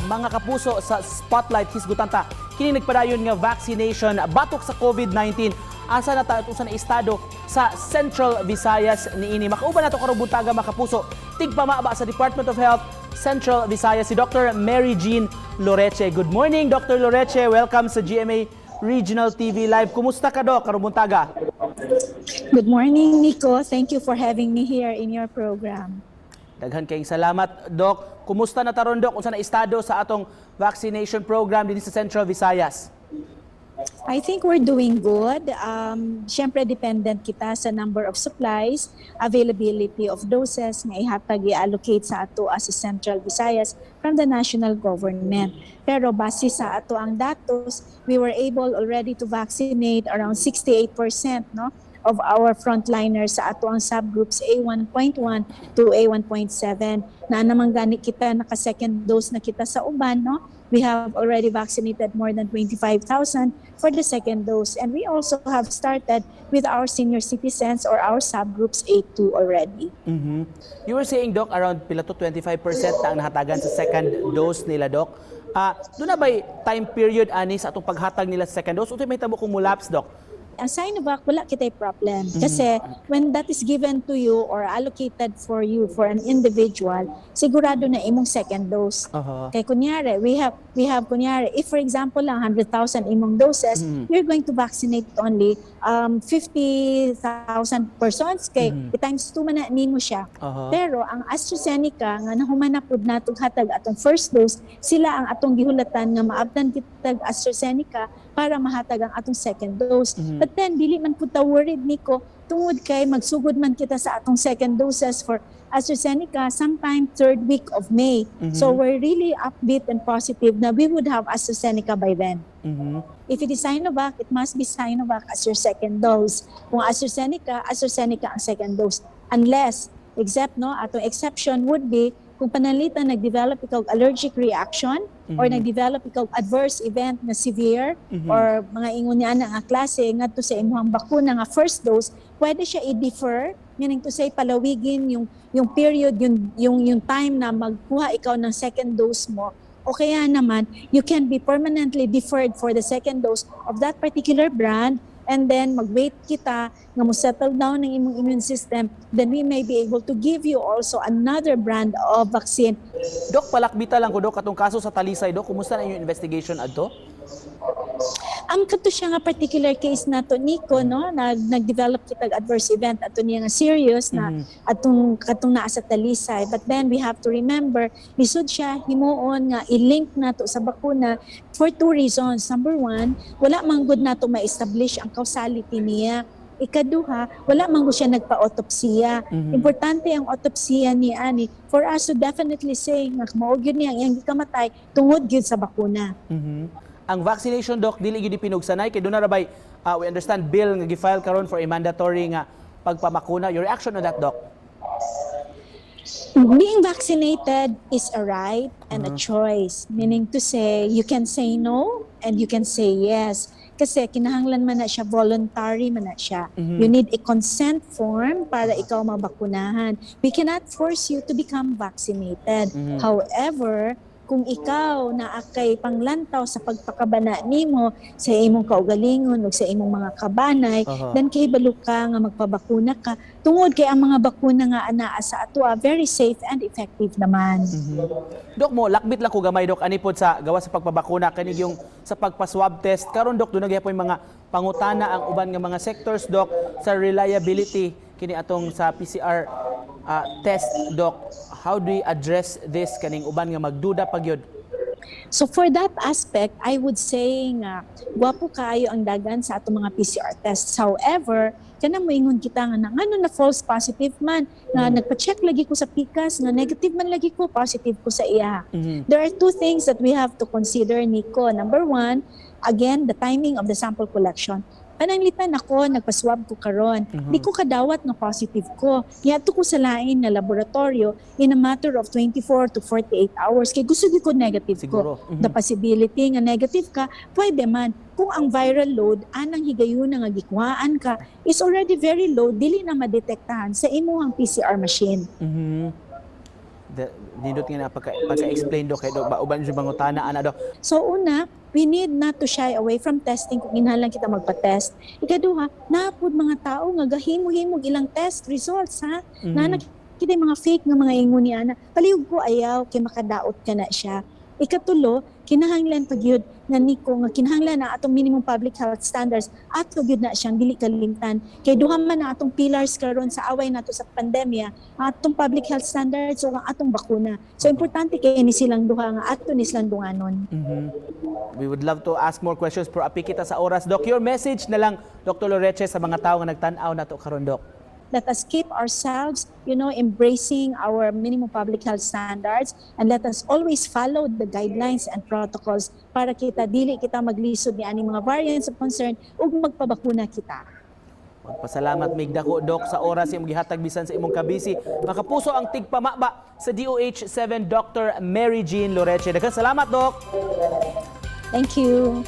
mga kapuso sa Spotlight hisgutanta kini nagpadayon nga vaccination batok sa COVID-19 asa na ta usa na estado sa Central Visayas niini. Makauban nato karong buntaga mga kapuso tigpamaba sa Department of Health Central Visayas si Dr. Mary Jean Loreche. Good morning Dr. Loreche, welcome sa GMA Regional TV Live. Kumusta ka Doc karong buntaga? Good morning, Nico. Thank you for having me here in your program. Daghan kayong salamat, Doc. Kumusta na taron, Doc, unsa na estado sa atong vaccination program din sa Central Visayas? I think we're doing good. Siyempre, dependent kita sa number of supplies, availability of doses nga ihatag i-allocate sa ato as a Central Visayas from the national government. Pero base sa ato ang datos, we were able already to vaccinate around 68%, no, of our frontliners sa ato ang subgroups A1.1 to A1.7 na namang gani kita naka-second dose na kita sa uban, no? We have already vaccinated more than 25,000 for the second dose, and we also have started with our senior citizens or our subgroups A2 already. You were saying, Doc, around pila to 25% na ang nahatagan sa second dose nila, Doc. Doon na ba'y time period ani sa atong paghatag nila sa second dose? Ito may tabo kung mulaps, Doc? Ang Sinovac, wala kita'y problem. Kasi when that is given to you or allocated for you for an individual, sigurado na imong second dose. Kaya kunyari, we have kunyari, if for example lang 100,000 imong doses, you're going to vaccinate only 50,000 persons. Kaya times 2 man na nimo siya. Pero ang AstraZeneca, nga nahumanapod natong hatag atong first dose, sila ang atong gihulatan nga maabtan kitag AstraZeneca para mahatag ang atong second dose. But then, dili man po ta worried, Nico, tungod kay magsugod man kita sa atong second doses for AstraZeneca sometime third week of May. So we're really upbeat and positive na we would have AstraZeneca by then. If it is Sinovac, it must be Sinovac as your second dose. Kung AstraZeneca, AstraZeneca ang second dose. Unless, except, no, atong exception would be kung panalitan nag-develop ikaw allergic reaction or nag-develop ikaw adverse event na severe or mga ingon niya na nga klase ngadto sa imong bakuna nga first dose, pwede siya i-defer, meaning to say palawigin yung period, yung time na magkuha ikaw ng second dose mo. O kaya naman, you can be permanently deferred for the second dose of that particular brand, and then mag-wait kita nga mo settle down ng imong immune system, then we may be able to give you also another brand of vaccine. Dok, palakbita lang ko, Dok, katong kaso sa Talisay, Dok, kumusta na yung investigation adto? Kato siya nga particular case na to, Nico, no, nag-develop kitag adverse event ato niya nga serious na atong naa sa Talisay. But then we have to remember, lisod siya himuon nga i-link nato sa bakuna for 2 reasons. Number 1, wala man gud nato ma-establish ang causality niya. Ikaduha, wala man gud siya nagpa-autopsiya. Importante ang autopsiya ni ani for us to definitely say nga mao gyud niya ang iyang gikamatay tungod gyud sa bakuna. Ang vaccination, Doc, dili gyud pinugsanay kay doon na rabay we understand bill nga gi-file karon for a mandatory nga pagpamakuna. Your reaction on that, Doc? Being vaccinated is a right and a choice. Meaning to say, you can say no and you can say yes. Kasi kinahanglan man na siya, voluntary man na siya. You need a consent form para ikaw mabakunahan. We cannot force you to become vaccinated. However, kung ikaw na akay panglantaw sa pagpakabana nimo sa imong kaugalingon o sa imong mga kabanay, then kahibalo ka nga magpabakuna ka tungod kay ang mga bakuna nga anaa sa ato very safe and effective naman. Dok, mo lakbit lang ko gamay, Dok, ani pod sa gawa sa pagpabakuna kanig yung sa pagpa-swab test karon, Dok, dunay gyapon mga pangutana ang uban nga mga sectors, Dok, sa reliability kini atong sa PCR test, Doc. How do you address this kaning uban nga magduda pagyud? So for that aspect, I would say nga gwapo kaayo ang dagan sa atong mga PCR tests. However, kana moingon kita nga ngano na false positive man nga nagpa-check lagi ko sa PCAS nga negative man lagi ko, positive ko sa iya. There are 2 things that we have to consider, Nico. Number 1, again, the timing of the sample collection. Pananglitan ako, nagpa-swab ko karon. Di ko kadawat na positive ko. Yato ko sa lain na laboratorio in a matter of 24 to 48 hours. Kaya gusto ko negative Siguro. ko. The possibility nga negative ka, pwede man. Kung ang viral load, anang higayon nga gikuhaan ka, is already very low, dili na madetektahan sa imuhang PCR machine. Nindot nga na pagka-explain do kay do ba uban yung bangutana ana do. So una, we need not to shy away from testing kung kinahanglan kita magpa-test. Ikaduha, napud mga tao nga gahimo-himog ilang test results ha. Na kita mga fake nga mga ingon niya na palihog ko ayaw kay makadaot ka na siya. Ikatulo, kinahanglan pag yun nga niko nga kinahanglan na atong minimum public health standards ato gyud na siyang dili kalimtan. Kay duha man na atong pillars karon sa away nato sa pandemya, ang atong public health standards ug ang atong bakuna. So importante kay ni silang duha nga ato ni silang dunganon. We would love to ask more questions pero api kita sa oras. Doc, your message na lang, Dr. Loreche, sa mga tao nga nagtan-aw nato karon, Doc. Let us keep ourselves, embracing our minimum public health standards, and let us always follow the guidelines and protocols para dili kita maglisod ni ani mga variants of concern ug magpabakuna kita. Magpasalamat mig dako, Doc, sa oras imong gihatag bisan sa imong kabisi. Makapuso ang tigpamaba sa DOH 7 Dr. Mary Jean Loreche. Daghang salamat, Doc. Thank you.